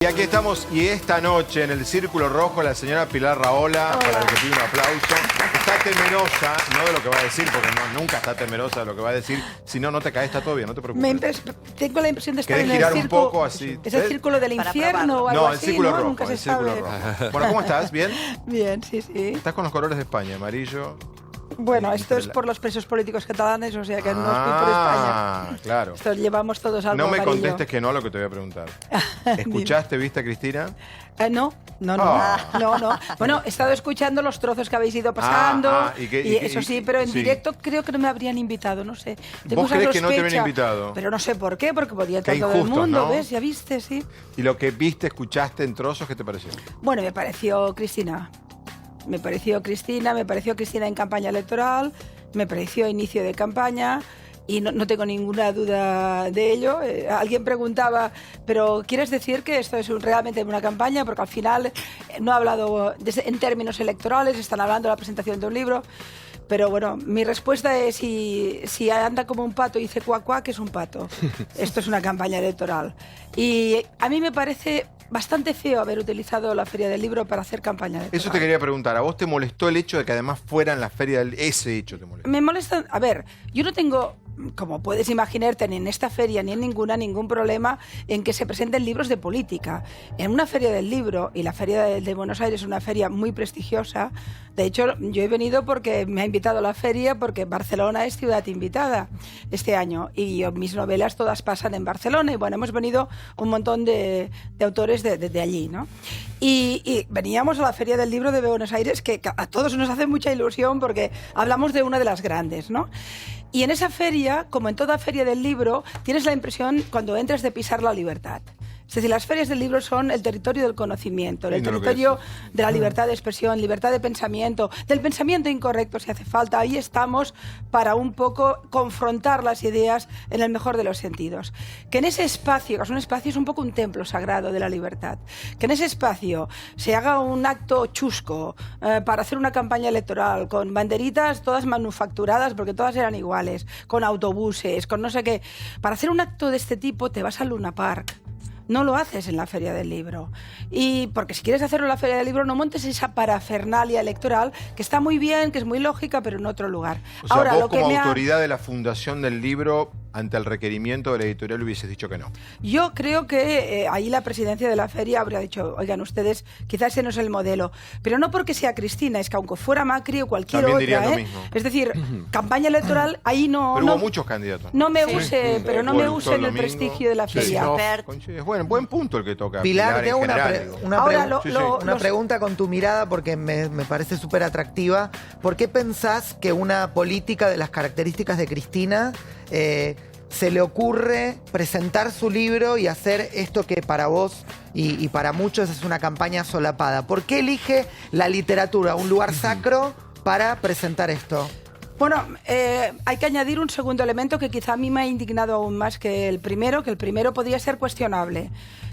Y aquí estamos, y esta noche en el Círculo Rojo, la señora Pilar Rahola, para la que pide un aplauso, está temerosa, no de lo que va a decir, porque nunca está temerosa de lo que va a decir, si no, no te caes, está todo bien, no te preocupes. Tengo la impresión de estar ¿Querés en el girar círculo, un poco así? ¿Es el círculo del infierno o algo No, el así? Círculo Rojo, Nunca se el Círculo sabe. Rojo. Bueno, ¿cómo estás? ¿Bien? Bien, sí, sí. Estás con los colores de España, amarillo. Bueno, esto es por los presos políticos catalanes, o sea que no estoy por España. Claro. Esto llevamos todos algo No me amarillo. contestes que no a lo que te voy a preguntar. ¿Escuchaste, viste a Cristina? No. Bueno, he estado escuchando los trozos que habéis ido pasando, y eso sí, pero en directo creo que no me habrían invitado, no sé. Tengo ¿Vos esa crees que no te sospecha, habrían invitado? Pero no sé por qué, porque podía estar Qué todo el injusto, mundo, ¿no? ¿ves? Ya viste, sí. ¿Y lo que viste, escuchaste en trozos, qué te pareció? Bueno, me pareció Cristina. Me pareció Cristina en campaña electoral, me pareció inicio de campaña y no tengo ninguna duda de ello. Alguien preguntaba, ¿pero quieres decir que esto es realmente una campaña? Porque al final no ha hablado en términos electorales, están hablando de la presentación de un libro. Pero bueno, mi respuesta es si anda como un pato y dice cuac cuac, que es un pato. Esto es una campaña electoral. Y a mí me parece bastante feo haber utilizado la Feria del Libro para hacer campaña electoral. Eso te quería preguntar. ¿A vos te molestó el hecho de que además fuera en la Feria del... Ese hecho te molestó? Me molesta... A ver, yo no tengo, como puedes imaginarte, ni en esta feria ni en ninguna, ningún problema en que se presenten libros de política. En una Feria del Libro, y la Feria de Buenos Aires es una feria muy prestigiosa, de hecho yo he venido porque me ha invitado a la feria, porque Barcelona es ciudad invitada este año, y mis novelas todas pasan en Barcelona, y bueno, hemos venido un montón de autores de allí, ¿no? Y veníamos a la Feria del Libro de Buenos Aires, que a todos nos hace mucha ilusión porque hablamos de una de las grandes, ¿no? Y en esa feria, como en toda feria del libro, tienes la impresión cuando entras de pisar la libertad. Es decir, las ferias del libro son el territorio del conocimiento, el territorio de la libertad de expresión, libertad de pensamiento, del pensamiento incorrecto si hace falta. Ahí estamos para un poco confrontar las ideas en el mejor de los sentidos. Que en ese espacio, que es un espacio, es un poco un templo sagrado de la libertad, que en ese espacio se haga un acto chusco para hacer una campaña electoral con banderitas todas manufacturadas, porque todas eran iguales, con autobuses, con no sé qué. Para hacer un acto de este tipo te vas al Luna Park. No lo haces en la Feria del Libro. Y porque si quieres hacerlo en la Feria del Libro, no montes esa parafernalia electoral, que está muy bien, que es muy lógica, pero en otro lugar. O sea, ahora, vos lo que como autoridad de la fundación del libro, ante el requerimiento de la editorial hubieses dicho que no. Yo creo que ahí la presidencia de la feria habría dicho, oigan, ustedes, quizás ese no es el modelo. Pero no porque sea Cristina, es que aunque fuera Macri o cualquier También otra, dirían lo mismo. Es decir, campaña electoral, ahí no... Pero hubo muchos candidatos. No me use, pero no me use en el Domingo, prestigio de la feria. Coincides. Bueno, buen punto el que toca. Pilar, te hago una pregunta con tu mirada porque me parece súper atractiva. ¿Por qué pensás que una política de las características de Cristina se le ocurre presentar su libro y hacer esto que para vos y para muchos es una campaña solapada? ¿Por qué elige la literatura, un lugar sacro, para presentar esto? Bueno, hay que añadir un segundo elemento que quizá a mí me ha indignado aún más que el primero podría ser cuestionable,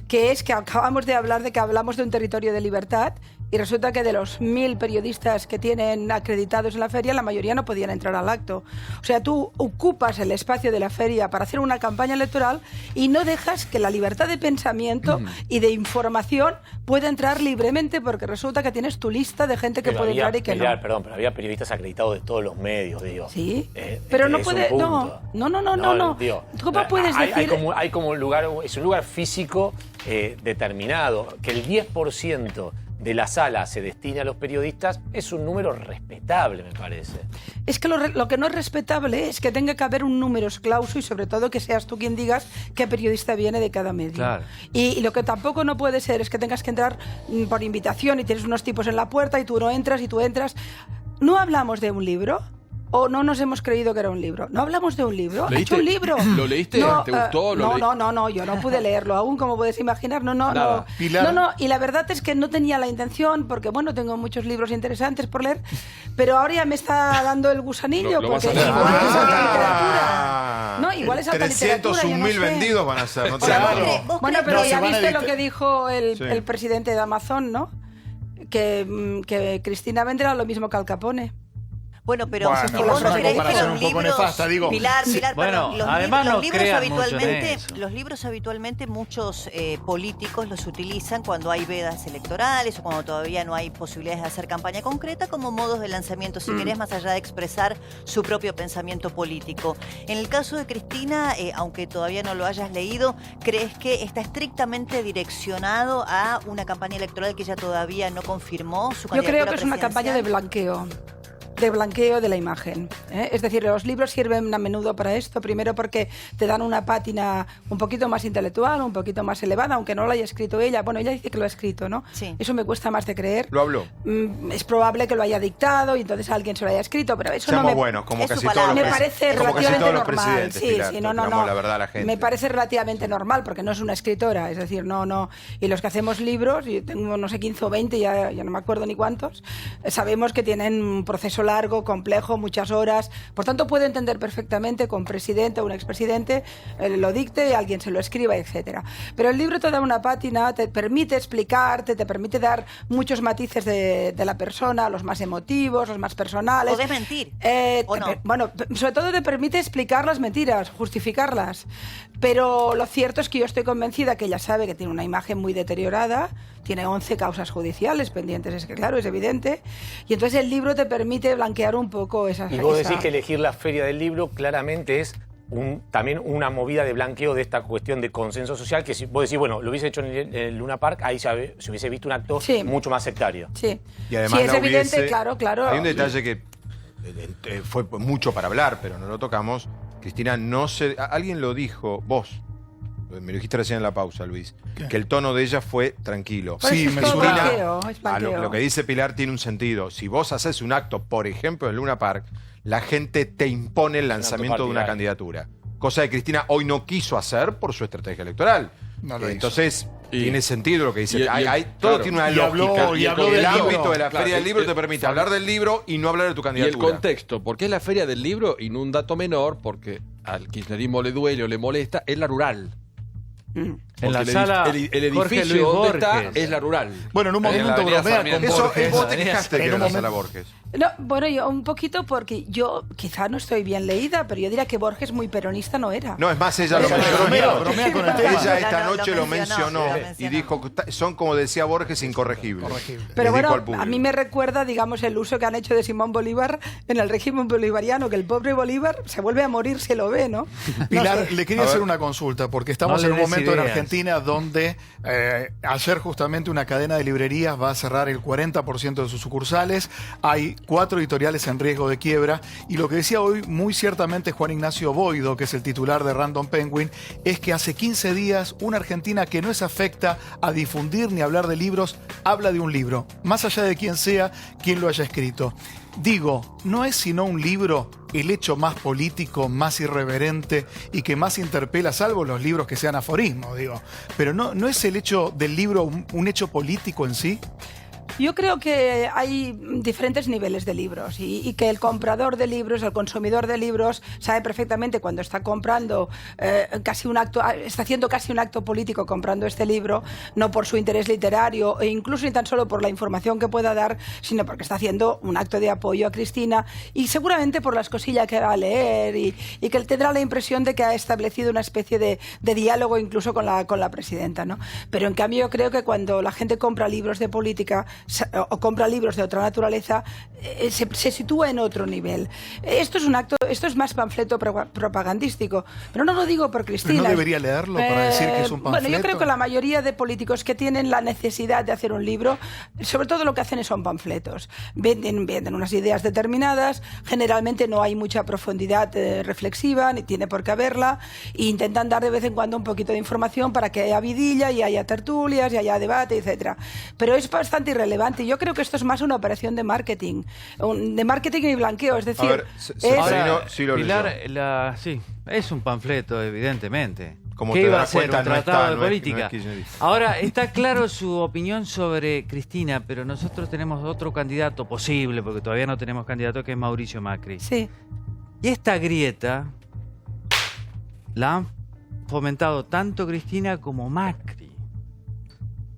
que es que acabamos de hablar de que hablamos de un territorio de libertad y resulta que de los 1000 periodistas que tienen acreditados en la feria, la mayoría no podían entrar al acto. O sea, tú ocupas el espacio de la feria para hacer una campaña electoral y no dejas que la libertad de pensamiento y de información pueda entrar libremente, porque resulta que tienes tu lista de gente que puede entrar y que no. Perdón, pero había periodistas acreditados de todos los medios, digo. Sí, pero no puede... No. Digo, ¿Cómo puedes decir...? Hay como un lugar, es un lugar físico determinado, que el 10% de la sala se destina a los periodistas, es un número respetable, me parece. Es que lo que no es respetable es que tenga que haber un número clauso y sobre todo que seas tú quien digas qué periodista viene de cada medio. Claro. Y lo que tampoco no puede ser es que tengas que entrar por invitación y tienes unos tipos en la puerta y tú no entras y tú entras. ¿No hablamos de un libro? ¿O no nos hemos creído que era un libro? ¿No hablamos de un libro? ¿Ha hecho un libro? ¿Lo leíste? No, ¿Te gustó? No, yo no pude leerlo aún, como puedes imaginar. No. Pilar. No, y la verdad es que no tenía la intención, porque bueno, tengo muchos libros interesantes por leer, pero ahora ya me está dando el gusanillo, Lo vas porque a leer. igual es alta literatura. No, igual es alta literatura, yo no 301.000 sé. vendidos van a ser, no te Claro. digo. Bueno, pero ya se van a viste editar. lo que dijo el presidente de Amazon, ¿no? Que Cristina Vendra era lo mismo que Al Capone. Bueno, pero Bueno, si vos no es una creés que comparación los un poco libros... nefasta, digo. Pilar, Bueno, perdón, además no crean mucho en eso. los libros habitualmente muchos políticos los utilizan cuando hay vedas electorales o cuando todavía no hay posibilidades de hacer campaña concreta como modos de lanzamiento, si querés, más allá de expresar su propio pensamiento político. En el caso de Cristina, aunque todavía no lo hayas leído, ¿crees que está estrictamente direccionado a una campaña electoral que ella todavía no confirmó su candidatura? Yo creo que es una campaña de blanqueo de la imagen, ¿eh? Es decir, los libros sirven a menudo para esto, primero porque te dan una pátina un poquito más intelectual, un poquito más elevada, aunque no lo haya escrito ella. Bueno, ella dice que lo ha escrito, ¿no? Sí. Eso me cuesta más de creer. ¿Lo habló? Es probable que lo haya dictado y entonces alguien se lo haya escrito, pero eso Seamos no me... buenos, como Es casi su todos los palabra. Me parece como casi relativamente todos los normal. presidentes, Sí, Pilar, sí, no, digamos la verdad a la gente. Me parece relativamente normal porque no es una escritora, es decir, no. Y los que hacemos libros, yo tengo no sé 15 o 20, ya no me acuerdo ni cuántos, sabemos que tienen un proceso largo, complejo, muchas horas. Por tanto, puedo entender perfectamente que un presidente o un expresidente lo dicte, alguien se lo escriba, etcétera. Pero el libro te da una pátina, te permite explicarte, te permite dar muchos matices de la persona, los más emotivos, los más personales. ¿Podés mentir? ¿O no? Bueno, sobre todo te permite explicar las mentiras, justificarlas. Pero lo cierto es que yo estoy convencida que ella sabe que tiene una imagen muy deteriorada, tiene 11 causas judiciales pendientes, es que claro, es evidente. Y entonces el libro te permite blanquear un poco esas... Y vos decís que elegir la Feria del Libro claramente es también una movida de blanqueo de esta cuestión de consenso social, que si vos decís, bueno, lo hubiese hecho en el Luna Park, ahí se hubiese visto un acto mucho más sectario. Sí, Y además sí, es evidente, claro. Hay un detalle que fue mucho para hablar, pero no lo tocamos. Cristina no se... Alguien lo dijo, vos, me lo dijiste recién en la pausa, Luis, que el tono de ella fue tranquilo. Sí, es todo blanqueo, es blanqueo. Lo que dice Pilar tiene un sentido. Si vos haces un acto, por ejemplo, en Luna Park, la gente te impone el lanzamiento de una candidatura. Cosa que Cristina hoy no quiso hacer por su estrategia electoral. No lo hizo. Entonces, tiene sentido lo que dice. Todo claro. tiene una Y lógica. habló Y del el libro. ámbito de la Claro, Feria del Libro te permite hablar del libro y no hablar de tu Y candidatura. el contexto, porque es la Feria del Libro y no un dato menor, porque al kirchnerismo le duele o le molesta, es la rural. En la Porque sala el Jorge edificio Luis donde está Borges. es la rural. Bueno, en un En la momento Avenida bromea Sarmiento. con Eso Borges. vos te quejaste que En era un la momento- sala Borges. No, bueno, yo un poquito porque yo quizá no estoy bien leída, pero yo diría que Borges muy peronista no era. No, es más, ella lo Ella mencionó. bromea con el tema. Ella esta No, lo noche lo mencionó, mencionó y dijo que son, como decía Borges, incorregibles. Pero Les dijo al bueno, público. a mí me recuerda, digamos, el uso que han hecho de Simón Bolívar en el régimen bolivariano, que el pobre Bolívar se vuelve a morir, se lo ve, ¿no? Pilar, No sé. le quería hacer una consulta, porque estamos No en le un des momento en ideas. Argentina donde ayer justamente una cadena de librerías va a cerrar el 40% de sus sucursales. Hay 4 editoriales en riesgo de quiebra. Y lo que decía hoy muy ciertamente Juan Ignacio Boido, que es el titular de Random Penguin, es que hace 15 días una Argentina que no es afecta a difundir ni hablar de libros, habla de un libro, más allá de quién sea, quién lo haya escrito. Digo, ¿no es sino un libro el hecho más político, más irreverente y que más interpela, salvo los libros que sean aforismos, digo? Pero ¿no es el hecho del libro un hecho político en sí? Yo creo que hay diferentes niveles de libros y que el comprador de libros, el consumidor de libros, sabe perfectamente cuando está comprando casi un acto, está haciendo casi un acto político comprando este libro, no por su interés literario e incluso ni tan solo por la información que pueda dar, sino porque está haciendo un acto de apoyo a Cristina y seguramente por las cosillas que va a leer y que él tendrá la impresión de que ha establecido una especie de diálogo incluso con la presidenta, ¿no? Pero en cambio yo creo que cuando la gente compra libros de política o compra libros de otra naturaleza, se sitúa en otro nivel. Esto es más panfleto propagandístico, pero no lo digo por Cristina. ¿Pero no debería leerlo para decir que es un panfleto? Bueno, yo creo que la mayoría de políticos que tienen la necesidad de hacer un libro, sobre todo lo que hacen son panfletos. Venden unas ideas determinadas, generalmente no hay mucha profundidad reflexiva, ni tiene por qué haberla, e intentan dar de vez en cuando un poquito de información para que haya vidilla y haya tertulias y haya debate, etcétera. Pero es bastante irrelevante. Yo creo que esto es más una operación de marketing y blanqueo, es decir... A ver, Ahora, sí lo Pilar, leyó. sí, es un panfleto, evidentemente. Como ¿Qué te iba a das ser? cuenta, Un no tratado está, de no es política. kirchnerista. Ahora, está claro su opinión sobre Cristina, pero nosotros tenemos otro candidato posible, porque todavía no tenemos candidato, que es Mauricio Macri. Sí. Y esta grieta la han fomentado tanto Cristina como Macri.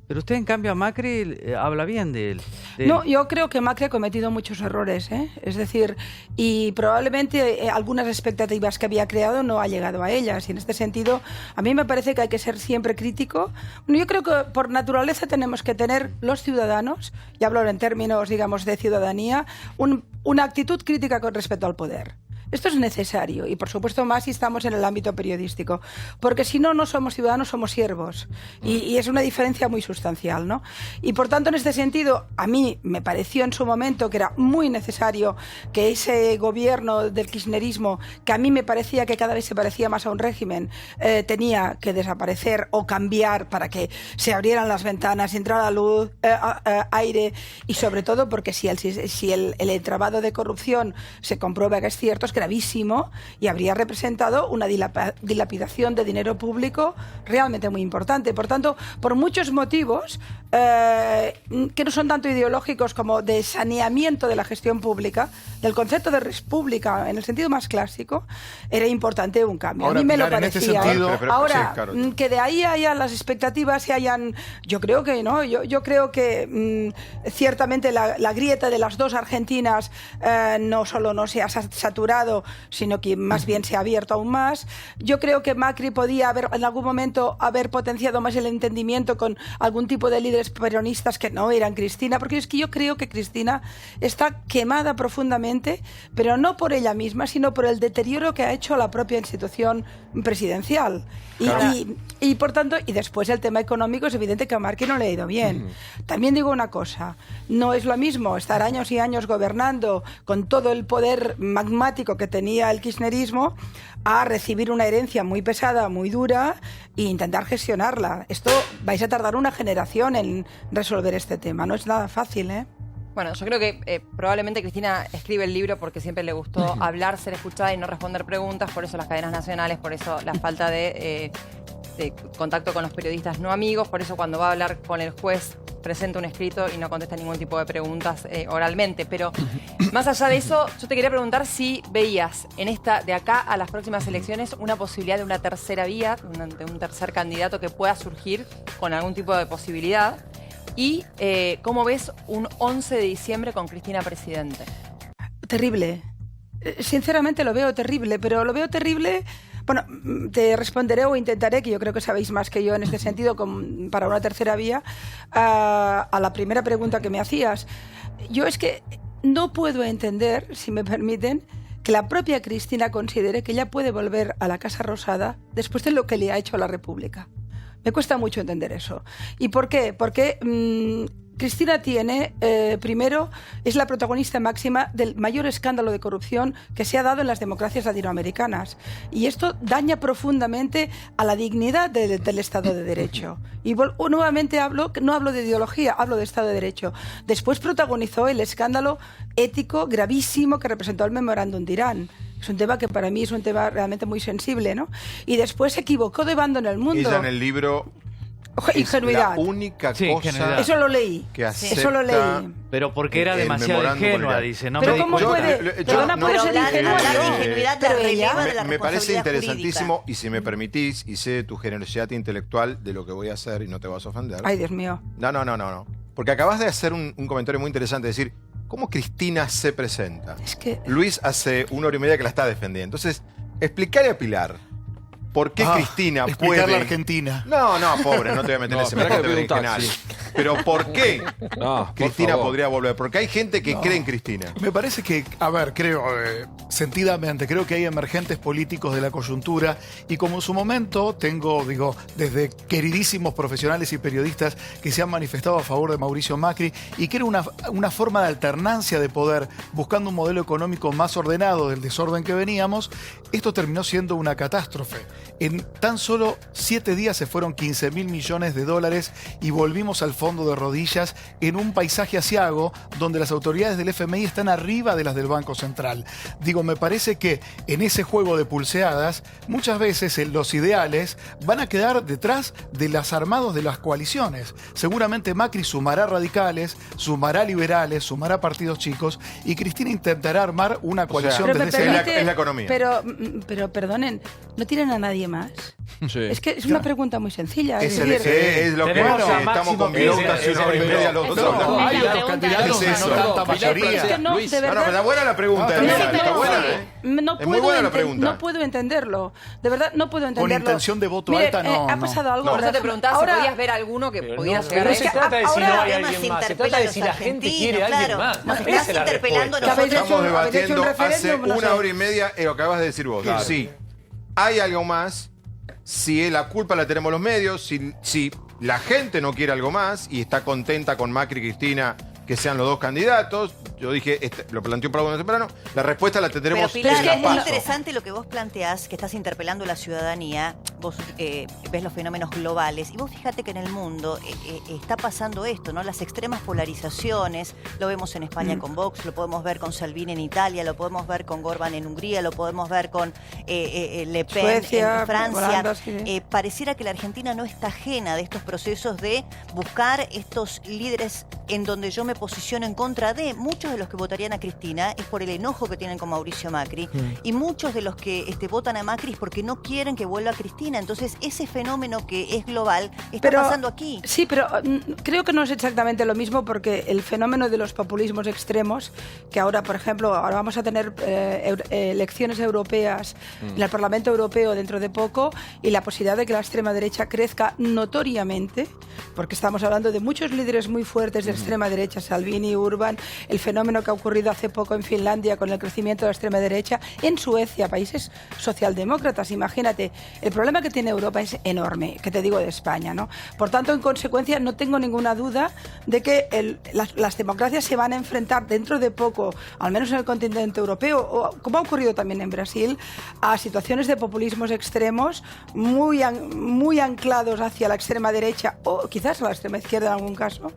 Pero usted, en cambio, a Macri habla bien de él. No, yo creo que Macri ha cometido muchos errores, ¿eh? Es decir, y probablemente algunas expectativas que había creado no ha llegado a ellas. Y en este sentido, a mí me parece que hay que ser siempre crítico. Yo creo que por naturaleza tenemos que tener los ciudadanos, y hablo en términos, digamos, de ciudadanía, una actitud crítica con respecto al poder. Esto es necesario y, por supuesto, más si estamos en el ámbito periodístico, porque si no, no somos ciudadanos, somos siervos y es una diferencia muy sustancial, ¿no? Y, por tanto, en este sentido, a mí me pareció en su momento que era muy necesario que ese gobierno del kirchnerismo, que a mí me parecía que cada vez se parecía más a un régimen, tenía que desaparecer o cambiar para que se abrieran las ventanas, entrara luz, aire y, sobre todo, porque si el entramado de corrupción se comprueba que es cierto, es gravísimo y habría representado una dilapidación de dinero público realmente muy importante. Por tanto, por muchos motivos que no son tanto ideológicos como de saneamiento de la gestión pública, del concepto de república en el sentido más clásico, era importante un cambio. Ahora, a mí me Pilar, lo parecía. en este sentido, Ahora, sí, claro. que de ahí haya las expectativas se hayan... Yo creo que no. Yo creo que ciertamente la grieta de las dos Argentinas no solo no se ha saturado, sino que más bien se ha abierto aún más. Yo creo que Macri podía en algún momento haber potenciado más el entendimiento con algún tipo de líderes peronistas que no eran Cristina, porque es que yo creo que Cristina está quemada profundamente, pero no por ella misma, sino por el deterioro que ha hecho la propia institución presidencial. Y por tanto, y después el tema económico, es evidente que a Macri no le ha ido bien. También digo una cosa, no es lo mismo estar años y años gobernando con todo el poder magmático que tenía el kirchnerismo a recibir una herencia muy pesada, muy dura e intentar gestionarla. Esto vais a tardar una generación en resolver este tema, no es nada fácil, ¿eh? Bueno, yo creo que probablemente Cristina escribe el libro porque siempre le gustó hablar, ser escuchada y no responder preguntas, por eso las cadenas nacionales, por eso la falta de contacto con los periodistas no amigos, por eso cuando va a hablar con el juez presenta un escrito y no contesta ningún tipo de preguntas oralmente. Pero más allá de eso, yo te quería preguntar si veías en de acá a las próximas elecciones una posibilidad de una tercera vía, de un tercer candidato que pueda surgir con algún tipo de posibilidad. Y ¿cómo ves un 11 de diciembre con Cristina presidente? Terrible. Sinceramente lo veo terrible, pero lo veo terrible... Bueno, te responderé o intentaré, que yo creo que sabéis más que yo en este sentido, para una tercera vía, a la primera pregunta que me hacías. Yo es que no puedo entender, si me permiten, que la propia Cristina considere que ella puede volver a la Casa Rosada después de lo que le ha hecho a la República. Me cuesta mucho entender eso. ¿Y por qué? Porque Cristina tiene, primero, es la protagonista máxima del mayor escándalo de corrupción que se ha dado en las democracias latinoamericanas. Y esto daña profundamente a la dignidad del Estado de Derecho. Y nuevamente no hablo de ideología, hablo de Estado de Derecho. Después protagonizó el escándalo ético gravísimo que representó el memorándum de Irán. Es un tema que para mí es un tema realmente muy sensible, ¿no? Y después se equivocó de bando en el mundo. Ella en el libro... Ingenuidad. Es la única cosa eso lo leí. Que acepta. Eso lo leí. Pero porque era demasiado ingenua, dice. No pero me ¿cómo puede? Perdona, puede ser ingenua. Me parece interesantísimo, y si me permitís, y sé de tu generosidad intelectual de lo que voy a hacer y no te vas a ofender. Ay, Dios mío. No. Porque acabas de hacer un comentario muy interesante, decir, ¿cómo Cristina se presenta? Es que... Luis hace 1 hora y media que la está defendiendo. Entonces, explicarle a Pilar por qué Cristina puede... la Argentina. No, pobre, no te voy a meter en ese mercado original. Pero ¿por qué Cristina podría volver? Porque hay gente que cree en Cristina. Me parece que, creo, sentidamente, creo que hay emergentes políticos de la coyuntura y como en su momento tengo, desde queridísimos profesionales y periodistas que se han manifestado a favor de Mauricio Macri y que era una forma de alternancia de poder, buscando un modelo económico más ordenado del desorden que veníamos, esto terminó siendo una catástrofe. En tan solo 7 días se fueron 15.000 millones de dólares y volvimos al fondo fondo de rodillas en un paisaje asiago donde las autoridades del FMI están arriba de las del Banco Central. Digo, me parece que en ese juego de pulseadas, muchas veces los ideales van a quedar detrás de los armados de las coaliciones. Seguramente Macri sumará radicales, sumará liberales, sumará partidos chicos y Cristina intentará armar una coalición desde ese... Es la economía. Pero perdonen, ¿no tienen a nadie más? Sí. Es que es una pregunta muy sencilla. Es lo que estamos con Bilotta hace una hora y media los dos hablando. Hay dos candidatos, no tanta mayoría. Es que no, de verdad. Pero está buena la pregunta, está buena, No es muy buena la pregunta. No puedo entenderlo. De verdad, no puedo entenderlo. Con intención de voto alta, no. Ha pasado algo. Por eso te preguntaba si podías ver alguno que pudiera llegar a no se trata de si no hay alguien más, se trata de si la gente quiere a alguien más. Nos estás interpelando a nosotros. Estamos debatiendo hace una hora y media lo que acabas de decir vos. Claro. Sí, hay algo más. Si la culpa la tenemos los medios, si la gente no quiere algo más y está contenta con Macri y Cristina que sean los dos candidatos, yo dije, lo planteó para algo temprano, la respuesta la tendremos Pero Pilar, en la es muy PASO. interesante lo que vos planteás, que estás interpelando a la ciudadanía, vos ves los fenómenos globales, y vos fíjate que en el mundo está pasando esto, ¿no? Las extremas polarizaciones, lo vemos en España con Vox, lo podemos ver con Salvini en Italia, lo podemos ver con Orbán en Hungría, lo podemos ver con Le Pen Suecia, en Francia. Holanda, sí. Pareciera que la Argentina no está ajena de estos procesos de buscar estos líderes en donde yo me posiciono en contra de. Muchos de los que votarían a Cristina es por el enojo que tienen con Mauricio Macri, y muchos de los que votan a Macri es porque no quieren que vuelva Cristina. Entonces ese fenómeno que es global está pasando aquí. Sí, pero creo que no es exactamente lo mismo, porque el fenómeno de los populismos extremos, que ahora, por ejemplo, ahora vamos a tener elecciones europeas en el Parlamento Europeo dentro de poco, y la posibilidad de que la extrema derecha crezca notoriamente, porque estamos hablando de muchos líderes muy fuertes de extrema derecha, Salvini, Orbán, el fenómeno que ha ocurrido hace poco en Finlandia con el crecimiento de la extrema derecha, en Suecia, países socialdemócratas. Imagínate, el problema que tiene Europa es enorme, que te digo de España, ¿no? Por tanto, en consecuencia, no tengo ninguna duda de que las democracias se van a enfrentar dentro de poco, al menos en el continente europeo, o como ha ocurrido también en Brasil, a situaciones de populismos extremos muy anclados hacia la extrema derecha o quizás a la extrema izquierda en algún caso,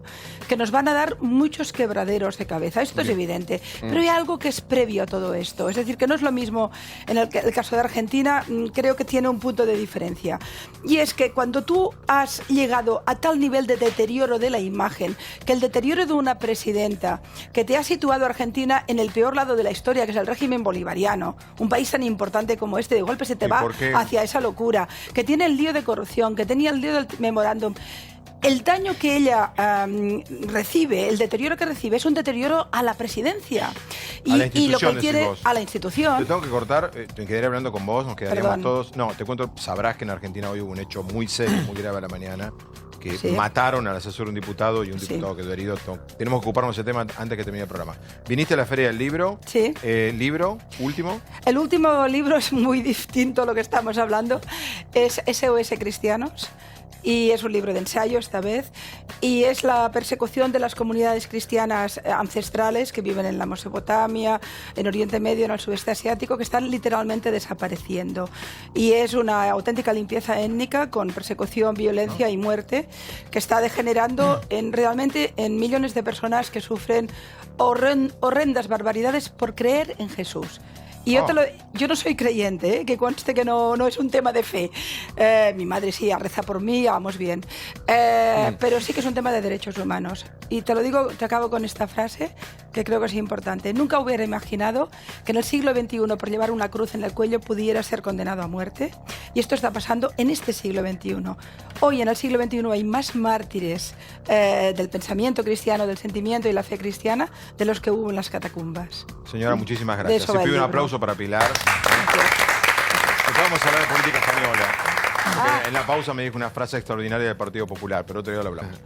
que nos van a dar muchos quebraderos de cabeza. Esto es evidente. Pero hay algo que es previo a todo esto. Es decir, que no es lo mismo en el caso de Argentina, creo que tiene un punto de diferencia. Y es que cuando tú has llegado a tal nivel de deterioro de la imagen, que el deterioro de una presidenta, que te ha situado a Argentina en el peor lado de la historia, que es el régimen bolivariano, un país tan importante como este, de golpe se te va hacia esa locura, que tiene el lío de corrupción, que tenía el lío del memorándum. El daño que ella recibe, el deterioro que recibe, es un deterioro a la presidencia. Y lo que quiere a la institución. Te tengo que cortar, te quedaré hablando con vos, nos quedaríamos todos. No, te cuento, sabrás que en Argentina hoy hubo un hecho muy serio, muy grave a la mañana, que mataron al asesor de un diputado y un diputado quedó herido. Tenemos que ocuparnos de ese tema antes que termine el programa. ¿Viniste a la Feria del Libro? Sí. ¿Libro? ¿Último? El último libro es muy distinto a lo que estamos hablando. Es SOS Cristianos. Y es un libro de ensayo esta vez, y es la persecución de las comunidades cristianas ancestrales que viven en la Mesopotamia, en Oriente Medio, en el sudeste asiático, que están literalmente desapareciendo. Y es una auténtica limpieza étnica con persecución, violencia y muerte, que está degenerando realmente en millones de personas que sufren horrendas barbaridades por creer en Jesús. Y yo no soy creyente, que conste que no es un tema de fe. Mi madre sí reza por mí, vamos bien. Pero sí que es un tema de derechos humanos. Y te lo digo, te acabo con esta frase, que creo que es importante. Nunca hubiera imaginado que en el siglo XXI, por llevar una cruz en el cuello, pudiera ser condenado a muerte. Y esto está pasando en este siglo XXI. Hoy, en el siglo XXI, hay más mártires del pensamiento cristiano, del sentimiento y la fe cristiana, de los que hubo en las catacumbas. Señora, muchísimas gracias. Se pide un aplauso para Pilar. Vamos a hablar de política española. En la pausa me dijo una frase extraordinaria del Partido Popular, pero otro día lo hablamos.